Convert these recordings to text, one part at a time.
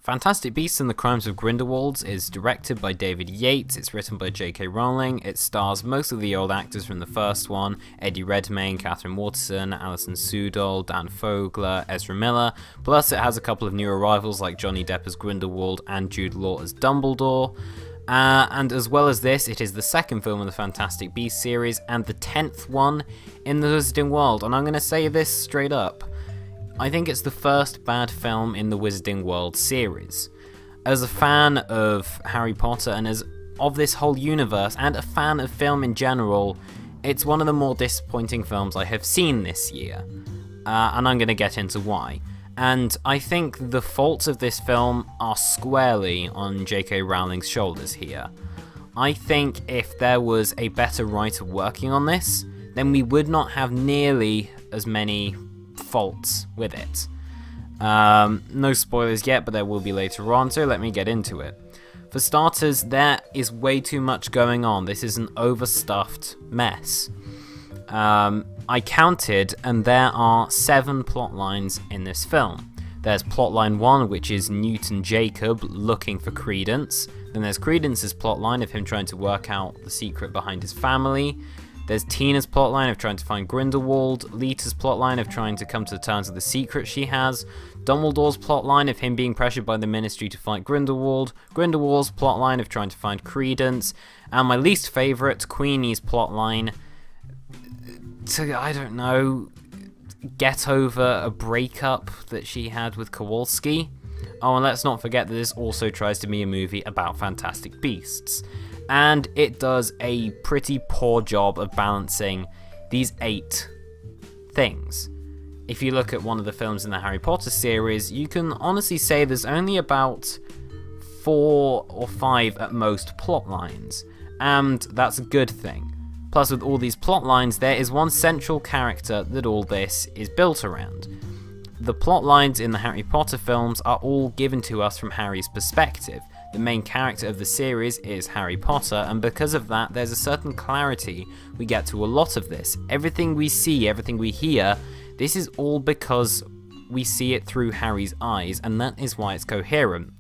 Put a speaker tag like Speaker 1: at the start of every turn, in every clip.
Speaker 1: Fantastic Beasts and the Crimes of Grindelwald is directed by David Yates, it's written by J.K. Rowling, it stars most of the old actors from the first one, Eddie Redmayne, Catherine Waterston, Alison Sudol, Dan Fogler, Ezra Miller, plus it has a couple of new arrivals like Johnny Depp as Grindelwald and Jude Law as Dumbledore. And as well as this, it is the second film in the Fantastic Beasts series and the 10th one in the Wizarding World, and I'm going to say this straight up. I think it's the first bad film in the Wizarding World series. As a fan of Harry Potter and as of this whole universe and a fan of film in general, it's one of the more disappointing films I have seen this year. And I'm going to get into why. And I think the faults of this film are squarely on J.K. Rowling's shoulders here. I think if there was a better writer working on this, then we would not have nearly as many faults with it. No spoilers yet, but there will be later on, so let me get into it. For starters, there is way too much going on. This is an overstuffed mess. I counted, and there are 7 plot lines in this film. There's plotline 1, which is Newt and Jacob looking for Credence. Then there's Credence's plotline of him trying to work out the secret behind his family. There's Tina's plotline of trying to find Grindelwald, Lita's plotline of trying to come to terms with the secret she has, Dumbledore's plotline of him being pressured by the Ministry to fight Grindelwald, Grindelwald's plotline of trying to find Credence, and my least favourite, Queenie's plotline to, I don't know, get over a breakup that she had with Kowalski. Oh, and let's not forget that this also tries to be a movie about Fantastic Beasts. And it does a pretty poor job of balancing these 8 things. If you look at one of the films in the Harry Potter series, you can honestly say there's only about 4 or 5 at most plot lines, and that's a good thing. Plus, with all these plot lines, there is one central character that all this is built around. The plot lines in the Harry Potter films are all given to us from Harry's perspective. The main character of the series is Harry Potter, and because of that, there's a certain clarity we get to a lot of this. Everything we see, everything we hear, this is all because we see it through Harry's eyes, and that is why it's coherent.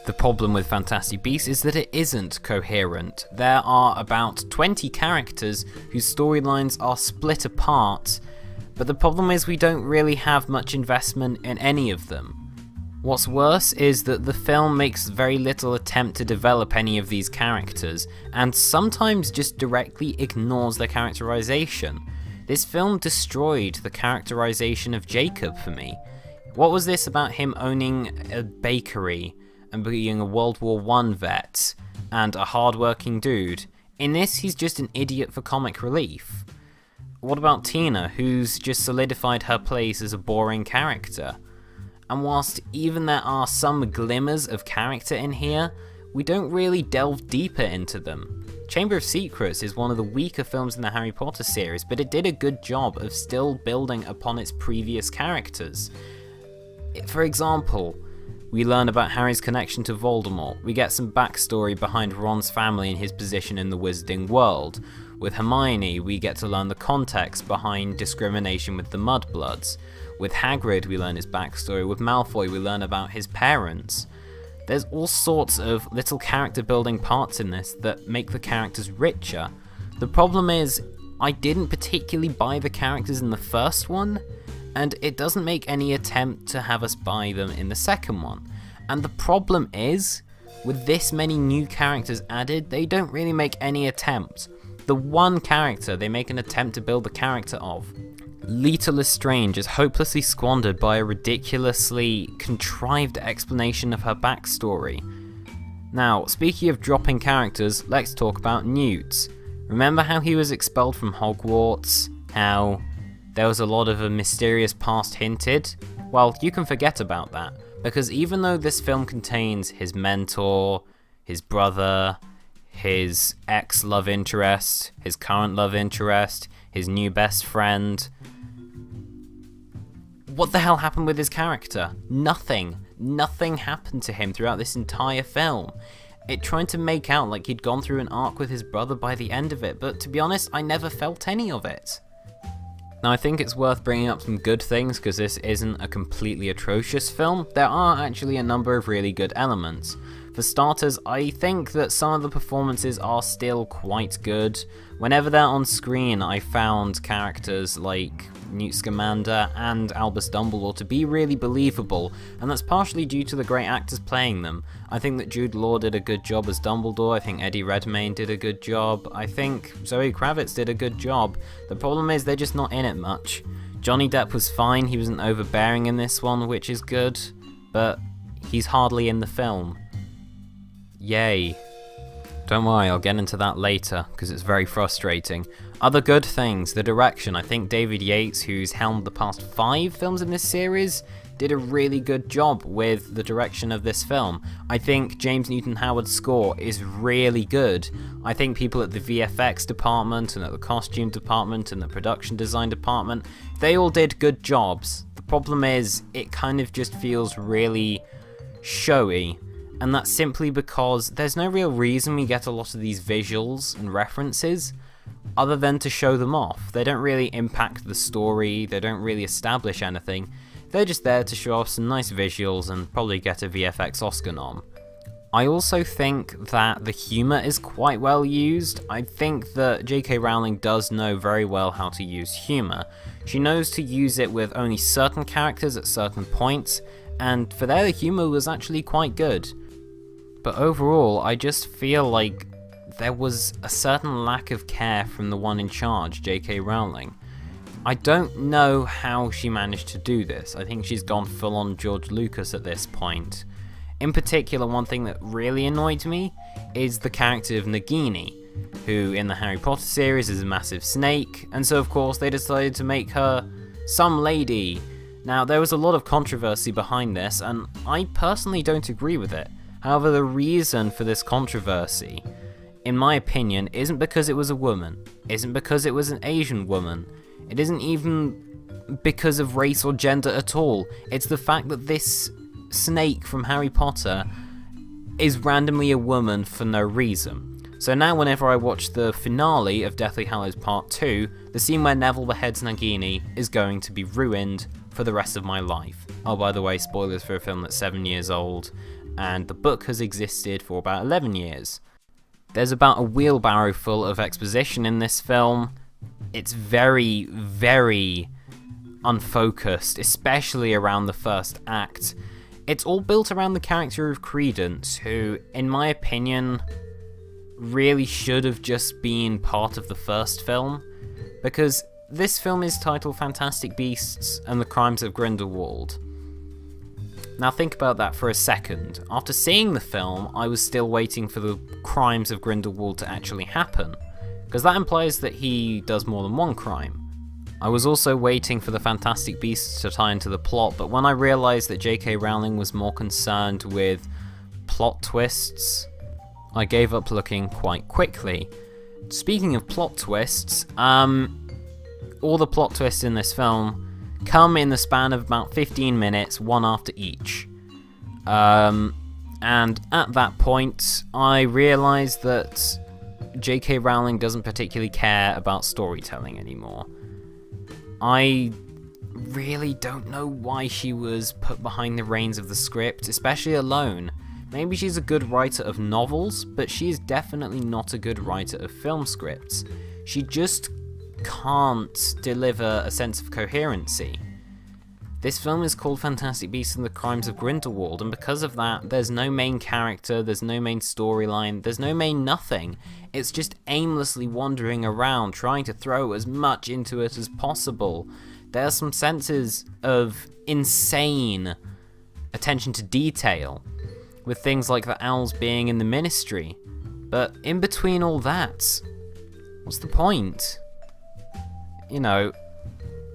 Speaker 1: The problem with Fantastic Beasts is that it isn't coherent. There are about 20 characters whose storylines are split apart, but the problem is we don't really have much investment in any of them. What's worse is that the film makes very little attempt to develop any of these characters, and sometimes just directly ignores their characterization. This film destroyed the characterization of Jacob for me. What was this about him owning a bakery and being a World War I vet and a hard-working dude? In this, he's just an idiot for comic relief. What about Tina, who's just solidified her place as a boring character? And whilst even there are some glimmers of character in here, we don't really delve deeper into them. Chamber of Secrets is one of the weaker films in the Harry Potter series, but it did a good job of still building upon its previous characters. For example, we learn about Harry's connection to Voldemort, we get some backstory behind Ron's family and his position in the Wizarding World. With Hermione, we get to learn the context behind discrimination with the Mudbloods. With Hagrid, we learn his backstory. With Malfoy, we learn about his parents. There's all sorts of little character building parts in this that make the characters richer. The problem is, I didn't particularly buy the characters in the first one, and it doesn't make any attempt to have us buy them in the second one. And the problem is, with this many new characters added, they don't really make any attempt. The one character they make an attempt to build the character of, Lita Lestrange, is hopelessly squandered by a ridiculously contrived explanation of her backstory. Now, speaking of dropping characters, let's talk about Newt. Remember how he was expelled from Hogwarts? How there was a lot of a mysterious past hinted? Well, you can forget about that, because even though this film contains his mentor, his brother, his ex-love interest, his current love interest, his new best friend, what the hell happened with his character? Nothing. Nothing happened to him throughout this entire film. It tried to make out like he'd gone through an arc with his brother by the end of it, but to be honest, I never felt any of it. Now, I think it's worth bringing up some good things because this isn't a completely atrocious film. There are actually a number of really good elements. For starters, I think that some of the performances are still quite good. Whenever they're on screen, I found characters like Newt Scamander and Albus Dumbledore to be really believable, and that's partially due to the great actors playing them. I think that Jude Law did a good job as Dumbledore, I think Eddie Redmayne did a good job, I think Zoe Kravitz did a good job. The problem is they're just not in it much. Johnny Depp was fine, he wasn't overbearing in this one, which is good, but he's hardly in the film. Yay. Don't worry, I'll get into that later, because it's very frustrating. Other good things, the direction. I think David Yates, who's helmed the past 5 films in this series, did a really good job with the direction of this film. I think James Newton Howard's score is really good. I think people at the VFX department, and at the costume department, and the production design department, they all did good jobs. The problem is, it kind of just feels really showy. And that's simply because there's no real reason we get a lot of these visuals and references other than to show them off. They don't really impact the story, they don't really establish anything. They're just there to show off some nice visuals and probably get a VFX Oscar nom. I also think that the humour is quite well used. I think that J.K. Rowling does know very well how to use humour. She knows to use it with only certain characters at certain points, and for there the humour was actually quite good. But overall, I just feel like there was a certain lack of care from the one in charge, J.K. Rowling. I don't know how she managed to do this. I think she's gone full on George Lucas at this point. In particular, one thing that really annoyed me is the character of Nagini, who in the Harry Potter series is a massive snake, and so of course they decided to make her some lady. Now, there was a lot of controversy behind this, and I personally don't agree with it. However, the reason for this controversy, in my opinion, isn't because it was a woman, isn't because it was an Asian woman, it isn't even because of race or gender at all. It's the fact that this snake from Harry Potter is randomly a woman for no reason. So now whenever I watch the finale of Deathly Hallows Part 2, the scene where Neville beheads Nagini is going to be ruined for the rest of my life. Oh, by the way, spoilers for a film that's 7 years old, and the book has existed for about 11 years. There's about a wheelbarrow full of exposition in this film. It's very, very unfocused, especially around the first act. It's all built around the character of Credence, who, in my opinion, really should have just been part of the first film, because this film is titled Fantastic Beasts and the Crimes of Grindelwald. Now think about that for a second. After seeing the film, I was still waiting for the crimes of Grindelwald to actually happen, because that implies that he does more than one crime. I was also waiting for the Fantastic Beasts to tie into the plot, but when I realised that J.K. Rowling was more concerned with plot twists, I gave up looking quite quickly. Speaking of plot twists, all the plot twists in this film come in the span of about 15 minutes, one after each. And at that point, I realised that J.K. Rowling doesn't particularly care about storytelling anymore. I really don't know why she was put behind the reins of the script, especially alone. Maybe she's a good writer of novels, but she is definitely not a good writer of film scripts. She just can't deliver a sense of coherency. This film is called Fantastic Beasts and the Crimes of Grindelwald, and because of that, there's no main character, there's no main storyline, there's no main nothing. It's just aimlessly wandering around, trying to throw as much into it as possible. There are some senses of insane attention to detail, with things like the owls being in the ministry. But in between all that, what's the point? You know,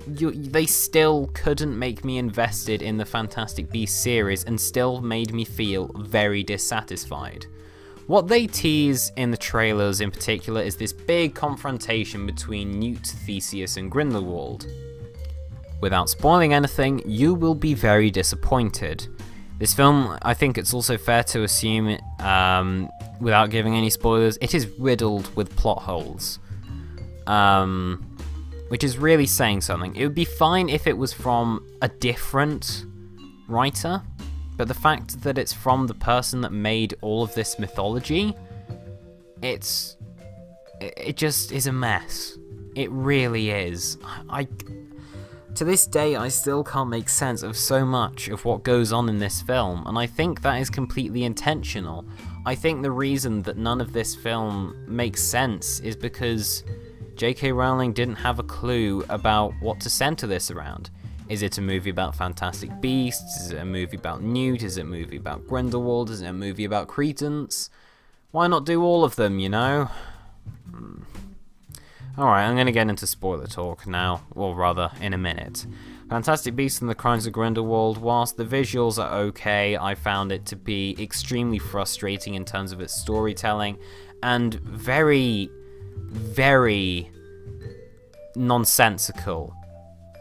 Speaker 1: they still couldn't make me invested in the Fantastic Beasts series and still made me feel very dissatisfied. What they tease in the trailers in particular is this big confrontation between Newt, Theseus and Grindelwald. Without spoiling anything, you will be very disappointed. This film, I think it's also fair to assume, without giving any spoilers, it is riddled with plot holes. which is really saying something. It would be fine if it was from a different writer, but the fact that it's from the person that made all of this mythology, it just is a mess. It really is. To this day, I still can't make sense of so much of what goes on in this film, and I think that is completely intentional. I think the reason that none of this film makes sense is because J.K. Rowling didn't have a clue about what to center this around. Is it a movie about fantastic beasts? Is it a movie about Newt? Is it a movie about Grindelwald? Is it a movie about Cretans? Why not do all of them, you know? Alright, I'm going to get into spoiler talk now, or rather, in a minute. Fantastic Beasts and the Crimes of Grindelwald, whilst the visuals are okay, I found it to be extremely frustrating in terms of its storytelling, and very, very nonsensical.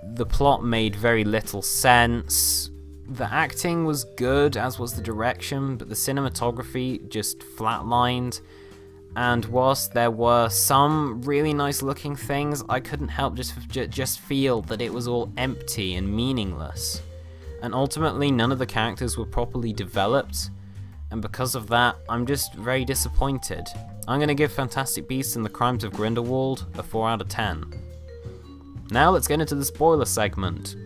Speaker 1: The plot made very little sense. The acting was good, as was the direction, but the cinematography just flatlined. And whilst there were some really nice looking things, I couldn't help just feel that it was all empty and meaningless. And ultimately, none of the characters were properly developed, and because of that, I'm just very disappointed. I'm going to give Fantastic Beasts and the Crimes of Grindelwald a 4 out of 10. Now let's get into the spoiler segment.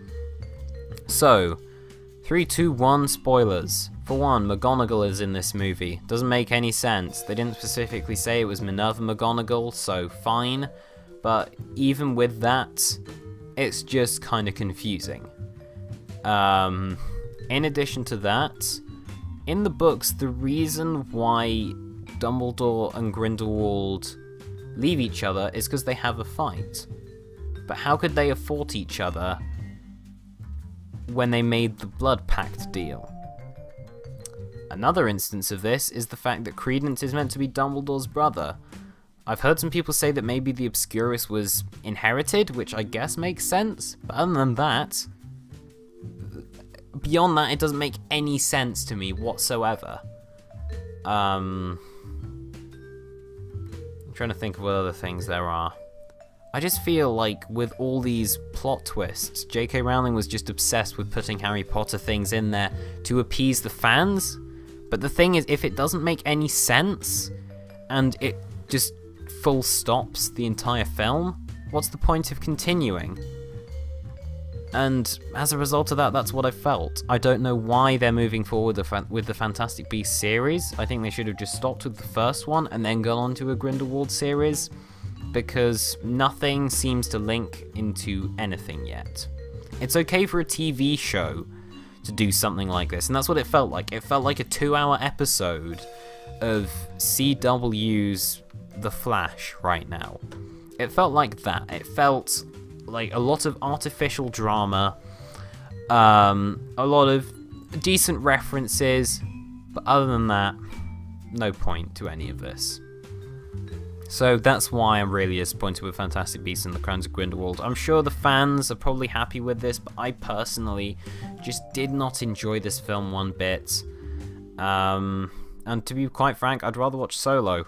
Speaker 1: So, 3, 2, 1 spoilers. For one, McGonagall is in this movie. Doesn't make any sense. They didn't specifically say it was Minerva McGonagall, so fine. But even with that, it's just kind of confusing. In addition to that, in the books, the reason why Dumbledore and Grindelwald leave each other is because they have a fight. But how could they have fought each other when they made the Blood Pact deal? Another instance of this is the fact that Credence is meant to be Dumbledore's brother. I've heard some people say that maybe the Obscurus was inherited, which I guess makes sense, but other than that, beyond that, it doesn't make any sense to me whatsoever. I'm trying to think of what other things there are. I just feel like with all these plot twists, J.K. Rowling was just obsessed with putting Harry Potter things in there to appease the fans. But the thing is, if it doesn't make any sense, and it just full stops the entire film, what's the point of continuing? And as a result of that, that's what I felt. I don't know why they're moving forward with the Fantastic Beasts series. I think they should have just stopped with the first one and then gone on to a Grindelwald series, because nothing seems to link into anything yet. It's okay for a TV show to do something like this, and that's what it felt like. It felt like a 2-hour episode of CW's The Flash right now. It felt like that. It felt like a lot of artificial drama, a lot of decent references, but other than that, no point to any of this. So that's why I'm really disappointed with Fantastic Beasts and the Crimes of Grindelwald. I'm sure the fans are probably happy with this, but I personally just did not enjoy this film one bit. And to be quite frank, I'd rather watch Solo.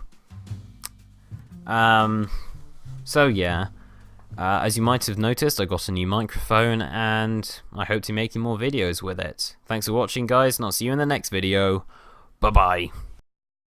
Speaker 1: So yeah, as you might have noticed, I got a new microphone, and I hope to be making more videos with it. Thanks for watching, guys, and I'll see you in the next video. Bye-bye.